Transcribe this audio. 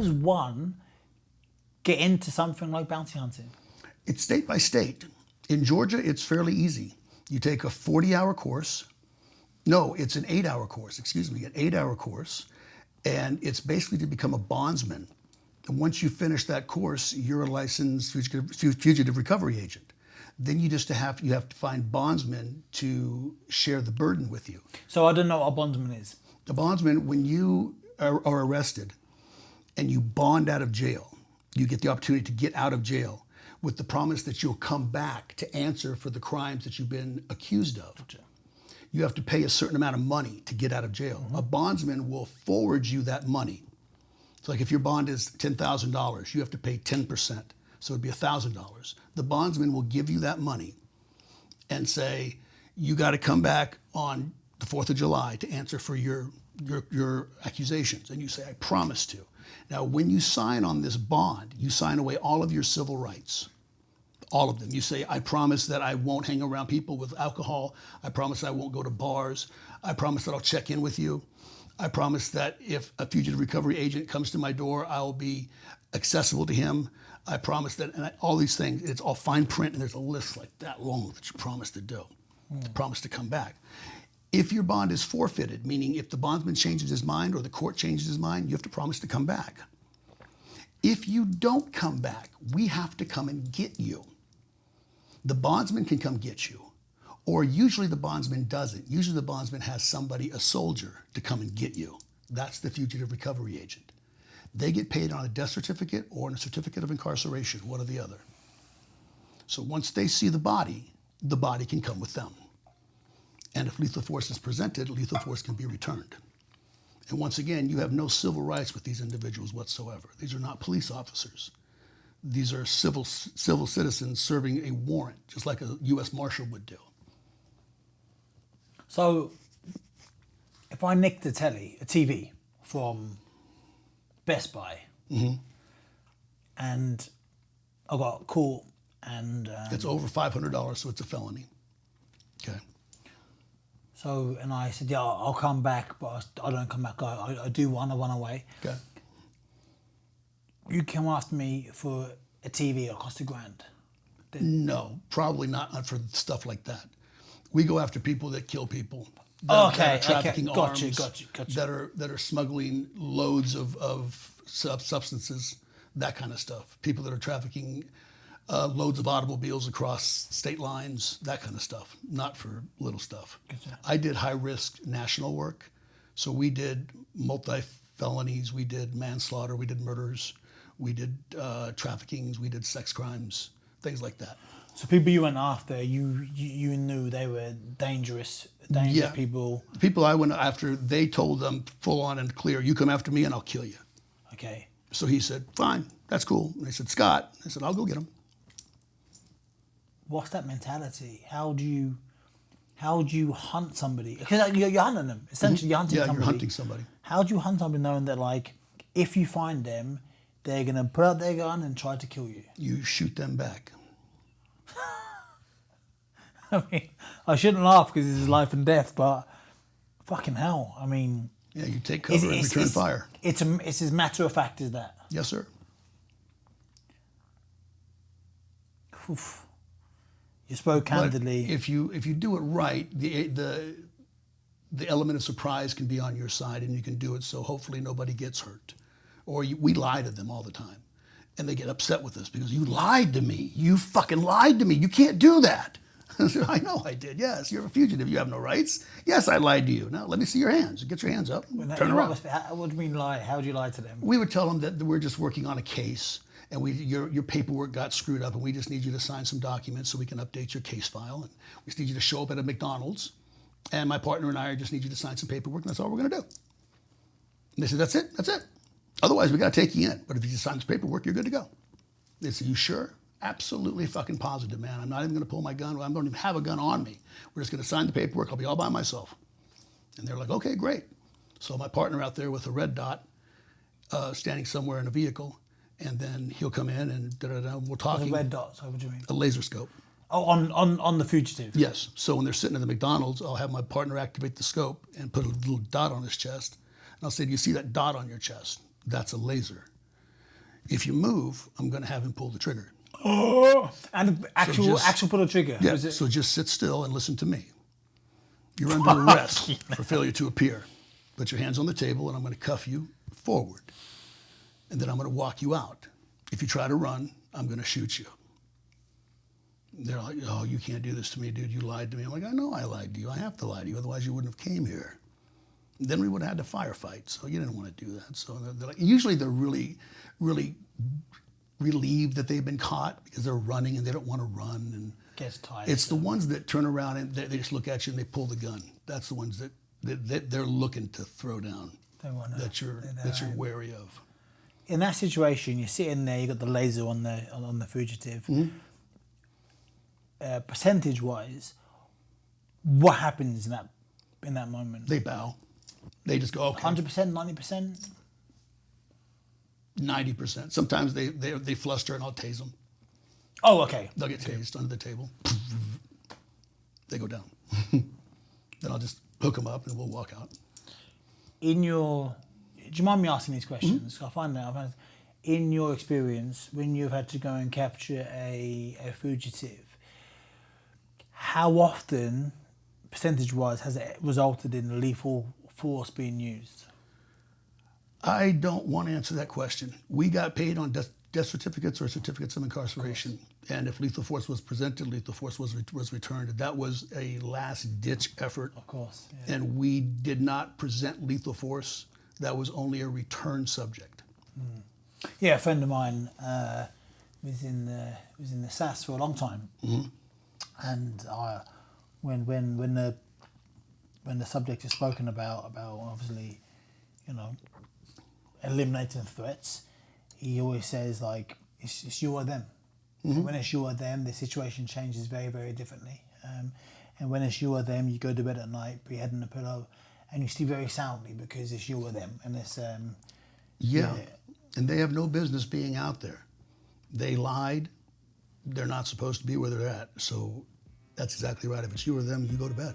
does one get into something like bounty hunting? It's state by state. In Georgia, it's fairly easy. You take a 40-hour course. No, it's an 8-hour course, excuse me, an 8-hour course. And it's basically to become a bondsman. And once you finish that course, you're a licensed fugitive recovery agent. Then you have to find bondsmen to share the burden with you. So I don't know what a bondsman is. A bondsman, when you are arrested and you bond out of jail, you get the opportunity to get out of jail with the promise that you'll come back to answer for the crimes that you've been accused of. Gotcha. You have to pay a certain amount of money to get out of jail. Mm-hmm. A bondsman will forward you that money. It's like if your bond is $10,000, you have to pay 10%. So it'd be $1,000. The bondsman will give you that money and say, you got to come back on the 4th of July to answer for your accusations. And you say, I promise to. Now, when you sign on this bond, you sign away all of your civil rights, all of them. You say, I promise that I won't hang around people with alcohol. I promise I won't go to bars. I promise that I'll check in with you. I promise that if a fugitive recovery agent comes to my door, I'll be accessible to him. I promise that, and all these things, it's all fine print, and there's a list like that long that you promise to do, to promise to come back. If your bond is forfeited, meaning if the bondsman changes his mind or the court changes his mind, you have to promise to come back. If you don't come back, we have to come and get you. The bondsman can come get you, or usually the bondsman doesn't. Usually the bondsman has somebody, a soldier, to come and get you. That's the fugitive recovery agent. They get paid on a death certificate or on a certificate of incarceration, one or the other. So once they see the body can come with them. And if lethal force is presented, lethal force can be returned. And once again, you have no civil rights with these individuals whatsoever. These are not police officers. These are civil citizens serving a warrant, just like a U.S. Marshal would do. So if I nicked a TV from Best Buy, mm-hmm. and I got caught and... it's over $500, so it's a felony. Okay. So, and I said, yeah, I'll come back, but I don't come back. I do want to run away. Okay. You come after me for a TV that cost $1,000. No, probably not for stuff like that. We go after people that kill people. That are trafficking Gotcha. arms. That are smuggling loads of substances, that kind of stuff. People that are trafficking loads of automobiles across state lines, that kind of stuff, not for little stuff. Gotcha. I did high-risk national work, so we did multi-felonies, we did manslaughter, we did murders, we did traffickings, we did sex crimes, things like that. So people you went after, you knew they were dangerous people? The people I went after, they told them full on and clear, you come after me and I'll kill you. Okay. So he said, fine, that's cool. And they said, Scott. I said, I'll go get him. What's that mentality? How do you hunt somebody? Because you're hunting them. Essentially, you're hunting somebody. Yeah, you're hunting somebody. How do you hunt somebody knowing that, like, if you find them, they're going to put out their gun and try to kill you? You shoot them back. I mean, I shouldn't laugh because this is life and death, but fucking hell. I mean... Yeah, you take cover and return fire. It's as matter of fact as that. Yes, sir. Oof. You spoke candidly. But if you do it right, the element of surprise can be on your side, and you can do it so hopefully nobody gets hurt. Or we lie to them all the time, and they get upset with us because you lied to me. You fucking lied to me. You can't do that. I know I did. Yes, you're a fugitive. You have no rights. Yes, I lied to you. Now let me see your hands. Get your hands up. Turn around. What do you mean lie? How would you lie to them? We would tell them that we're just working on a case, and your paperwork got screwed up, and we just need you to sign some documents so we can update your case file. And we just need you to show up at a McDonald's, and my partner and I just need you to sign some paperwork, and that's all we're going to do. And they said, that's it. That's it. Otherwise, we got to take you in. But if you just sign this paperwork, you're good to go. They said, you sure? Absolutely fucking positive, man. I'm not even going to pull my gun. I don't even have a gun on me. We're just going to sign the paperwork. I'll be all by myself. And they're like, okay, great. So my partner out there with a red dot, standing somewhere in a vehicle, and then he'll come in and we're talking. A red dot, so what do you mean? A laser scope. Oh, on the fugitive? Yes. So when they're sitting at the McDonald's, I'll have my partner activate the scope and put a little dot on his chest. And I'll say, do you see that dot on your chest? That's a laser. If you move, I'm going to have him pull the trigger. Oh, and actual pull the trigger. Yeah, Was it? so just sit still and listen to me. You're under arrest for failure to appear. Put your hands on the table and I'm going to cuff you forward. And then I'm going to walk you out. If you try to run, I'm going to shoot you. They're like, oh, you can't do this to me, dude. You lied to me. I'm like, I know I lied to you. I have to lie to you. Otherwise, you wouldn't have came here. Then we would have had to firefight. So you didn't want to do that. So they're like, usually they're really, really relieved that they've been caught because they're running and they don't want to run. And Gets tired. it's the ones that turn around and they just look at you and they pull the gun. That's the ones that they're looking to throw down. They wanna, that you're wary of. In that situation, you're sitting there. You got the laser on the fugitive. Percentage-wise, what happens in that moment? They bow. They just go, okay. 100%, 90%. 90%. Sometimes they fluster and I'll tase them. Oh, okay. They'll get tased under the table. They go down. Then I'll just hook them up and we'll walk out. Do you mind me asking these questions? I find that in your experience, when you've had to go and capture a fugitive, how often, percentage-wise, has it resulted in lethal force being used? I don't want to answer that question. We got paid on death certificates or certificates of incarceration. And if lethal force was presented, lethal force was returned. That was a last-ditch effort. Of course. Yeah. And we did not present lethal force. That was only a return subject. Yeah, a friend of mine was in the SAS for a long time, and when the subject is spoken about obviously, eliminating threats, he always says like it's you or them. When it's you or them, the situation changes very, very differently. And when it's you or them, you go to bed at night, put your head on the pillow, and you sleep very soundly because it's you or them, and it's And they have no business being out there. They lied. They're not supposed to be where they're at. So that's exactly right. If it's you or them, you go to bed.